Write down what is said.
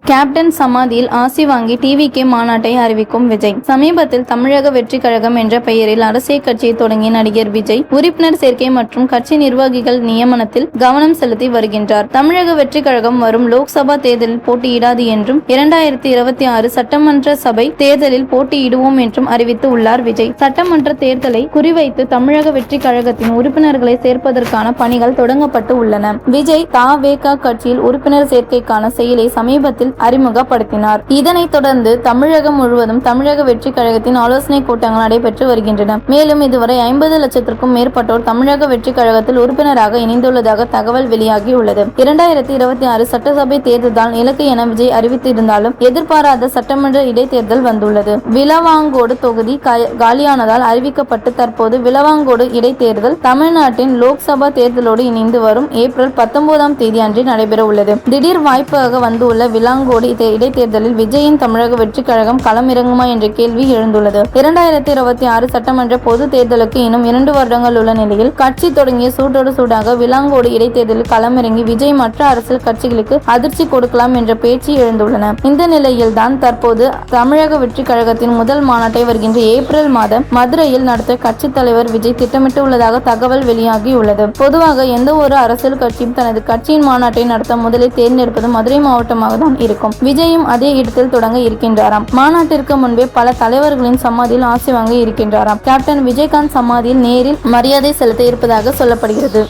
Captain சமாதியில் ஆசி வாங்கி டிவிகே மாநாட்டை அறிவிக்கும் விஜய். சமீபத்தில் தமிழக வெற்றி கழகம் என்ற பெயரில் அரசியல் கட்சியை தொடங்கிய நடிகர் விஜய் உறுப்பினர் சேர்க்கை மற்றும் கட்சி நிர்வாகிகள் நியமனத்தில் கவனம் செலுத்தி வருகின்றார். தமிழக வெற்றி கழகம் வரும் லோக்சபா தேர்தலில் போட்டியிடாது என்றும் 2026 சட்டமன்ற சபை தேர்தலில் போட்டியிடுவோம் என்றும் அறிவித்து உள்ளார் விஜய். சட்டமன்ற தேர்தலை குறிவைத்து தமிழக வெற்றி கழகத்தின் உறுப்பினர்களை சேர்ப்பதற்கான பணிகள் தொடங்கப்பட்டு உள்ளன. விஜய் த.வே.க. கட்சியில் உறுப்பினர் சேர்க்கைக்கான செயலை சமீபத்தில் அறிமுகப்படுத்தினார். இதனைத் தொடர்ந்து தமிழகம் முழுவதும் தமிழக வெற்றி கழகத்தின் ஆலோசனை கூட்டங்கள் நடைபெற்று வருகின்றன. மேலும் இதுவரை 50 லட்சத்திற்கும் மேற்பட்டோர் தமிழக வெற்றி கழகத்தில் உறுப்பினராக இணைந்துள்ளதாக தகவல் வெளியாகியுள்ளது. 2026 சட்டசபை தேர்தல்தான் இலக்கு என விஜய் அறிவித்திருந்தாலும் எதிர்பாராத சட்டமன்ற இடைத்தேர்தல் வந்துள்ளது. விளவாங்கோடு தொகுதி காலியானதால் அறிவிக்கப்பட்டு தற்போது விளவாங்கோடு இடைத்தேர்தல் தமிழ்நாட்டின் லோக்சபா தேர்தலோடு இணைந்து வரும் ஏப்ரல் 19ஆம் தேதி அன்று நடைபெற உள்ளது. திடீர் வாய்ப்பாக வந்துள்ள விளவாங்கோடு இடைத்தேர்தலில் விஜயின் தமிழக வெற்றி கழகம் களமிறங்குமா என்ற கேள்வி எழுந்துள்ளது. 2026 சட்டமன்ற பொது தேர்தலுக்கு இன்னும் 2 வருடங்கள் உள்ள நிலையில் கட்சி தொடங்கிய சூட்டோடு சூடாக விளவாங்கோடு இடைத்தேர்தலில் களமிறங்கி விஜய் மற்ற அரசியல் கட்சிகளுக்கு அதிர்ச்சி கொடுக்கலாம் என்ற பேச்சு எழுந்துள்ளன. இந்த நிலையில் தான் தற்போது தமிழக வெற்றி கழகத்தின் முதல் மாநாட்டை வருகின்ற ஏப்ரல் மாதம் மதுரையில் நடத்த கட்சி தலைவர் விஜய் திட்டமிட்டு உள்ளதாக தகவல் வெளியாகியுள்ளது. பொதுவாக எந்த ஒரு அரசியல் கட்சியும் தனது கட்சியின் மாநாட்டை நடத்த முதலில் தேர்ந்தெடுப்பது மதுரை மாவட்டமாக தான் இருக்கும். விஜயும் அதே இடத்தில் தொடங்க இருக்கின்றாராம். மாநாட்டிற்கு முன்பே பல தலைவர்களின் சமாதியில் ஆசி வாங்க இருக்கின்றாராம். கேப்டன் விஜயகாந்த் சமாதியில் நேரில் மரியாதை செலுத்த இருப்பதாக சொல்லப்படுகிறது.